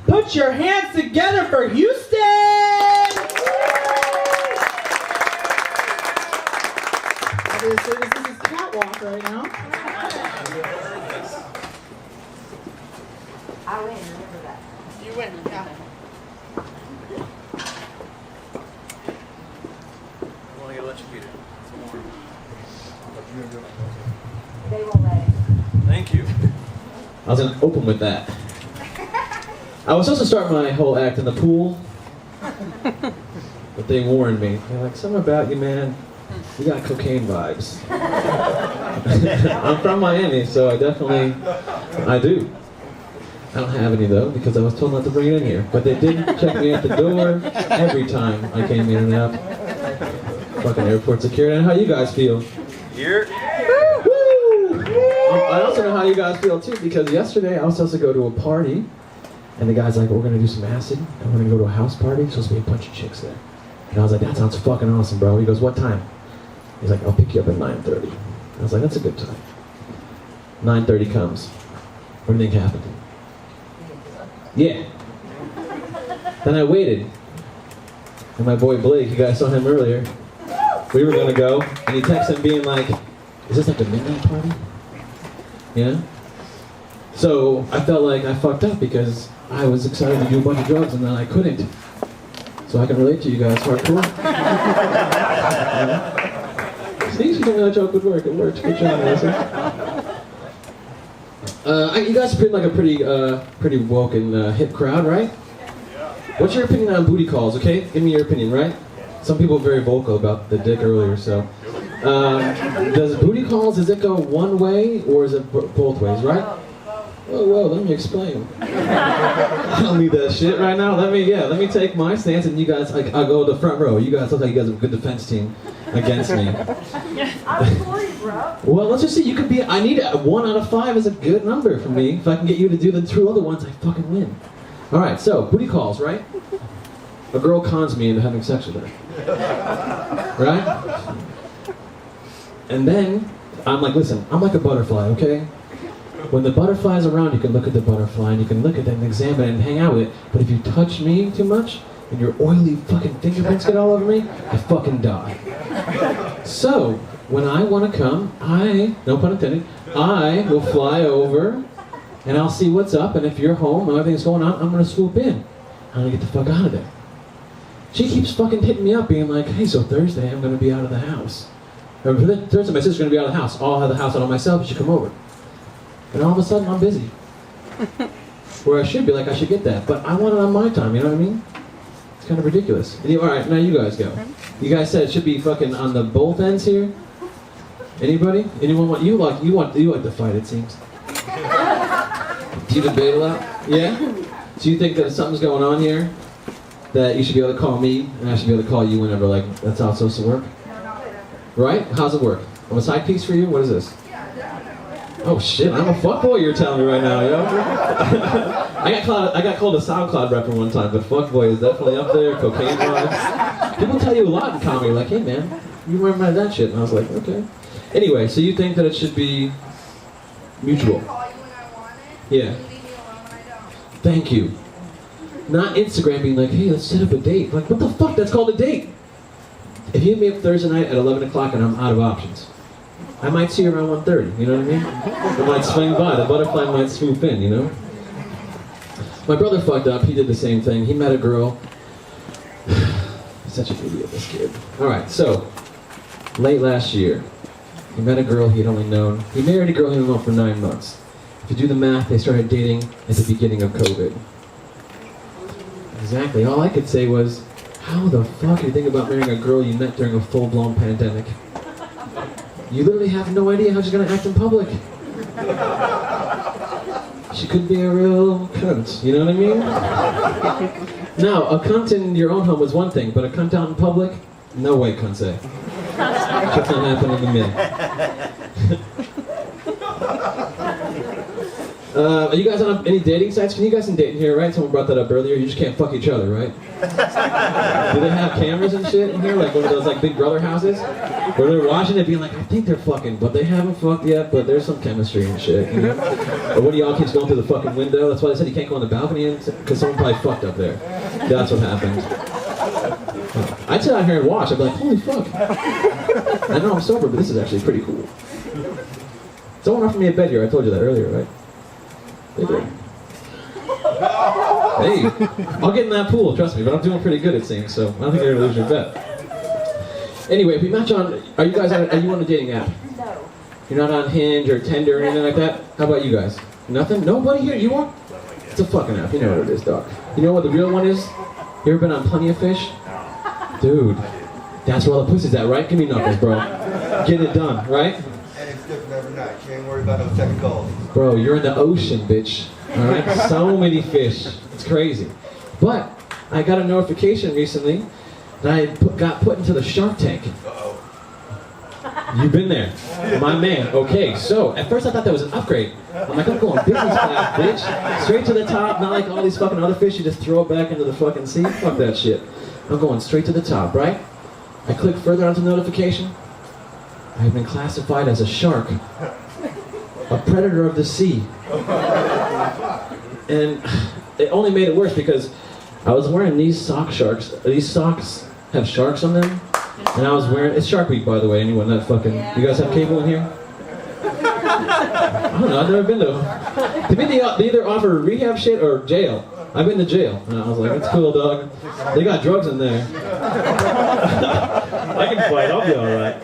Put your hands together for Houston! Obviously, this is catwalk right now. I win, remember that. You win, yeah. I want to get electrocuted. Some more. They won't let it. Thank you. I was going to open with that. I was supposed to start my whole act in the pool, but they warned me. They're like, something about you, man. You got cocaine vibes. I'm from Miami, so I do. I don't have any though, because I was told not to bring it in here. But they did check me at the door every time I came in and out. Fucking airport security. And how you guys feel? Here. Woo! I also know how you guys feel too, because yesterday I was supposed to go to a party, and the guy's like, we're gonna do some acid, and we're gonna go to a house party. There's supposed to be a bunch of chicks there. And I was like, that sounds fucking awesome, bro. He goes, what time? He's like, I'll pick you up at 9:30. I was like, that's a good time. 9:30 comes. What do you think happened? Yeah. Then I waited. And my boy Blake, you guys saw him earlier. We were gonna go, and he texted him being like, is this like a midnight party? Yeah? So I felt like I fucked up because I was excited to do a bunch of drugs and then I couldn't. So I can relate to you guys, hardcore. Yeah. See, she told me that joke would work. It worked. Good job, Melissa. You guys have been like a pretty woke and hip crowd, right? What's your opinion on booty calls, okay? Give me your opinion, right? Some people are very vocal about the dick earlier, so. Does booty calls, does it go one way or is it both ways, right? Whoa, let me explain. I don't need that shit right now. Let me take my stance and you guys, like, I'll go to the front row. You guys look like you guys have a good defense team against me. I'm sorry, bro. Well, let's just see, you could be, I need 1 out of 5 is a good number for me. If I can get you to do the 2 other ones, I fucking win. Alright, so, booty calls, right? A girl cons me into having sex with her. Right? And then, I'm like, listen, I'm like a butterfly, okay? When the butterfly's around, you can look at the butterfly and you can look at it and examine it and hang out with it. But if you touch me too much, and your oily fucking fingerprints get all over me, I fucking die. So, when I want to come, no pun intended, I will fly over and I'll see what's up, and if you're home and everything's going on, I'm gonna swoop in. I'm gonna get the fuck out of there. She keeps fucking hitting me up being like, hey, so Thursday I'm gonna be out of the house. Or Thursday my sister's gonna be out of the house. I'll have the house out on myself, you should come over. And all of a sudden I'm busy. Where I should be like, I should get that, but I want it on my time, you know what I mean? It's kind of ridiculous. Alright, now you guys go. You guys said it should be fucking on the both ends here? Anybody? Anyone want, you like the fight, it seems. Do you debate a lot? Yeah? Do you think that something's going on here? That you should be able to call me, and I should be able to call you whenever, like, that's how it's supposed to work? Right? How's it work? I'm a side piece for you? What is this? Oh shit, I'm a fuckboy you're telling me right now, yo. I got called a SoundCloud rapper one time, but fuckboy is definitely up there, cocaine vibes. People tell you a lot in comedy, like, hey man, you remember that shit, and I was like, okay. Anyway, so you think that it should be mutual? Yeah. Thank you. Not Instagram being like, hey, let's set up a date. Like, what the fuck? That's called a date. If you hit me up Thursday night at 11 o'clock and I'm out of options, I might see you around 1:30, you know what I mean? I might swing by, the butterfly might swoop in, you know? My brother fucked up, he did the same thing. He met a girl. Such an idiot, this kid. Alright, so, late last year, he met a girl he had only known. He married a girl he had known for 9 months. If you do the math, they started dating at the beginning of COVID. Exactly, all I could say was, how the fuck do you think about marrying a girl you met during a full-blown pandemic? You literally have no idea how she's gonna act in public. She could be a real cunt, you know what I mean? Now, a cunt in your own home is one thing, but a cunt out in public? No way, cunt say. Shit's not happening to me. Are you guys on any dating sites? Can you guys date in here, right? Someone brought that up earlier. You just can't fuck each other, right? Do they have cameras and shit in here, like one of those like Big Brother houses, where they're watching it, being like, I think they're fucking, but they haven't fucked yet, but there's some chemistry and shit, you know? Or one of y'all keeps going through the fucking window. That's why they said you can't go on the balcony, because someone probably fucked up there. That's what happened. I'd sit out here and watch. I'd be like, holy fuck. I know I'm sober, but this is actually pretty cool. Someone offered me a bed here. I told you that earlier, right? They did. Hey, I'll get in that pool, trust me, but I'm doing pretty good it seems, so I don't think you're gonna lose your bet. Anyway, if we match on, are you on a dating app? No. You're not on Hinge or Tinder or anything like that? How about you guys? Nothing? Nobody here? You are? It's a fucking app, you know what it is, dog. You know what the real one is? You ever been on Plenty of Fish? Dude, that's where all the pussy's at, right? Give me knuckles, bro. Get it done, right? And it's different every night. You ain't worried about no second calls. Bro, you're in the ocean, bitch. Alright? So many fish. It's crazy. But I got a notification recently that I got put into the Shark Tank. Uh-oh. You've been there. My man. Okay, so at first I thought that was an upgrade. I'm like, I'm going business class, bitch. Straight to the top, not like all these fucking other fish you just throw it back into the fucking sea. Fuck that shit. I'm going straight to the top, right? I click further onto the notification. I have been classified as a shark. A predator of the sea. And it only made it worse because I was wearing these socks have sharks on them. And I was wearing, it's Shark Week by the way, anyone that fucking, you guys have cable in here? I don't know, I've never been to me they either offer rehab shit or jail. I've been to jail. And I was like, it's cool, dog. They got drugs in there. I can fight, I'll be alright.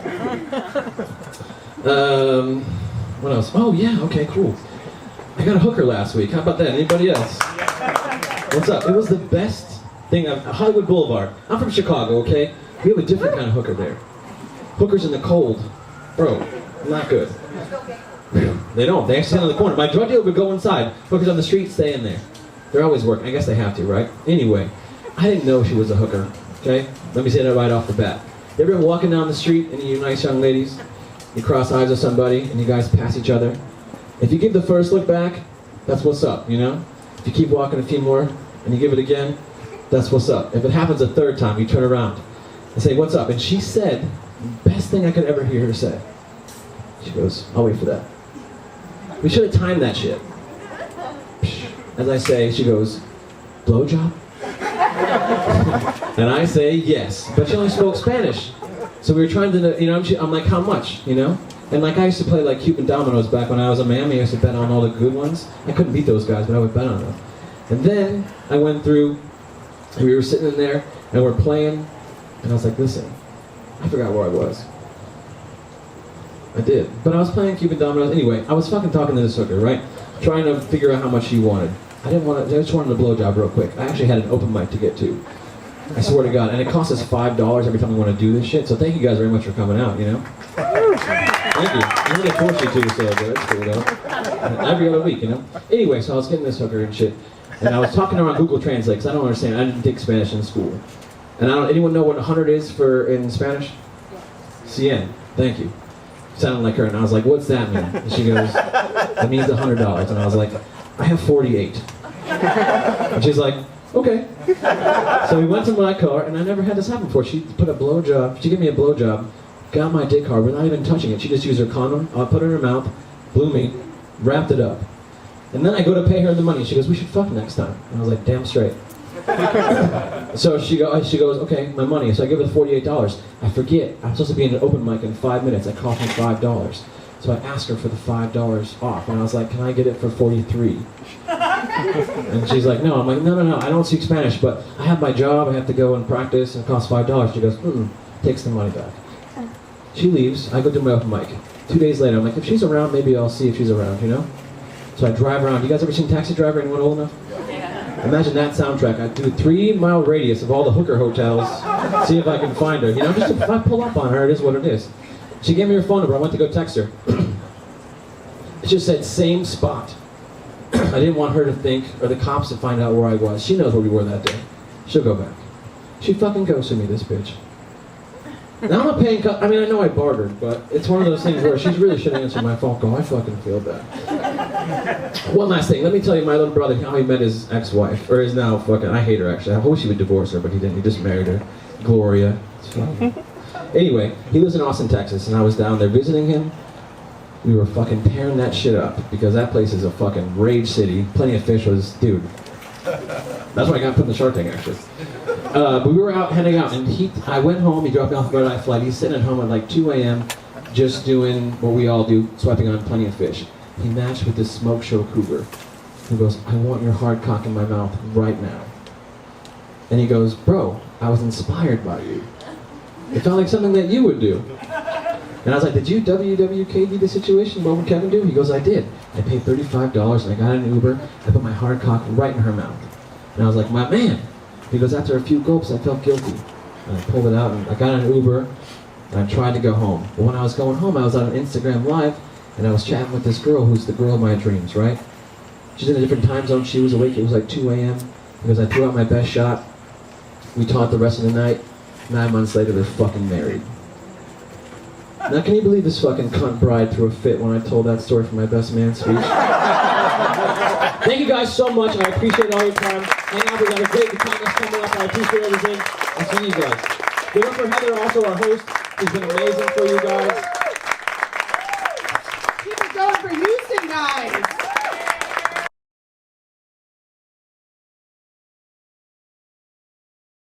What else? Oh yeah, okay, cool. I got a hooker last week. How about that? Anybody else? What's up? It was the best thing Hollywood Boulevard. I'm from Chicago, okay? We have a different kind of hooker there. Hookers in the cold. Bro, not good. They don't. They actually stand on the corner. My drug dealer would go inside. Hookers on the street, stay in there. They're always working. I guess they have to, right? Anyway, I didn't know she was a hooker, okay? Let me say that right off the bat. You ever been walking down the street and you nice young ladies, you cross eyes with somebody and you guys pass each other? If you give the first look back, that's what's up, you know? If you keep walking a few more and you give it again, that's what's up. If it happens a third time, you turn around and say, what's up? And she said, best thing I could ever hear her say. She goes, I'll wait for that. We should have timed that shit. As I say, she goes, blowjob? And I say, yes. But she only spoke Spanish. So we were trying to, you know, I'm like, how much, you know? And like I used to play like Cuban dominoes back when I was in Miami. I used to bet on all the good ones. I couldn't beat those guys, but I would bet on them. And then I went through, and we were sitting in there, and we're playing, and I was like, listen, I forgot where I was. I did. But I was playing Cuban dominoes. Anyway, I was fucking talking to this hooker, right? Trying to figure out how much she wanted. I just wanted a blowjob real quick. I actually had an open mic to get to. I swear to God. And it costs us $5 every time we want to do this shit. So thank you guys very much for coming out, you know? Thank you. I'm going to force you to, so it's cool, though. Every other week, you know? Anyway, so I was getting this hooker and shit. And I was talking to her on Google Translate, because I don't understand. I didn't take Spanish in school. And anyone know what 100 is in Spanish? Cien. Thank you. Sounded like her, and I was like, what's that mean? And she goes, that means $100. And I was like, I have 48. And she's like, okay. So we went to my car, and I never had this happen before. She put a blowjob, she gave me a blowjob, got my dick hard without even touching it. She just used her condom, put it in her mouth, blew me, wrapped it up. And then I go to pay her the money. She goes, we should fuck next time. And I was like, damn straight. So she goes, okay, my money. So I give her the $48. I forget, I'm supposed to be in an open mic in 5 minutes. I cost me $5. So I asked her for the $5 off, and I was like, can I get it for 43? And she's like, no. I'm like, no, I don't speak Spanish, but I have my job, I have to go and practice, and it costs $5. She goes, takes the money back. She leaves, I go do my open mic. 2 days later, I'm like, if she's around, maybe I'll see if she's around, you know? So I drive around. You guys ever seen Taxi Driver? Anyone old enough? Imagine that soundtrack. I do a 3-mile radius of all the hooker hotels, see if I can find her. You know, just if I pull up on her, it is what it is. She gave me her phone number. I went to go text her. It just said same spot. I didn't want her to think, or the cops to find out where I was. She knows where we were that day. She'll go back. She fucking ghosted me, this bitch. Now I'm not paying. I mean, I know I bartered, but it's one of those things where she really should answer my phone call. I fucking feel bad. One last thing. Let me tell you, my little brother, how he met his ex-wife, or is now fucking. I hate her actually. I wish he would divorce her, but he didn't. He just married her, Gloria. It's fine. Anyway, he lives in Austin, Texas, and I was down there visiting him. We were fucking tearing that shit up because that place is a fucking rage city. Plenty of Fish was, dude. That's why I got put in the Shark Tank actually. But we were out heading out, and I went home. He dropped me off the red-eye flight. He's sitting at home at like 2 a.m. just doing what we all do, swiping on Plenty of Fish. He matched with this smoke show cougar. He goes, "I want your hard cock in my mouth right now." And he goes, "Bro, I was inspired by you. It felt like something that you would do." And I was like, "Did you WWKD the situation? What would Kevin do?" He goes, "I did. I paid $35 and I got an Uber. I put my hard cock right in her mouth." And I was like, "My man." He goes, "After a few gulps, I felt guilty." And I pulled it out and I got an Uber and I tried to go home. But when I was going home, I was on Instagram Live and I was chatting with this girl who's the girl of my dreams, right? She's in a different time zone. She was awake. It was like 2 a.m. because I threw out my best shot. We talked the rest of the night. 9 months later, they're fucking married. Now, can you believe this fucking cunt bride threw a fit when I told that story for my best man speech? Thank you guys so much. I appreciate all your time. Hang out. We got a great time that's coming up. I appreciate everything. I'll see you guys. Give it up for Heather, also our host. She's been amazing for you guys.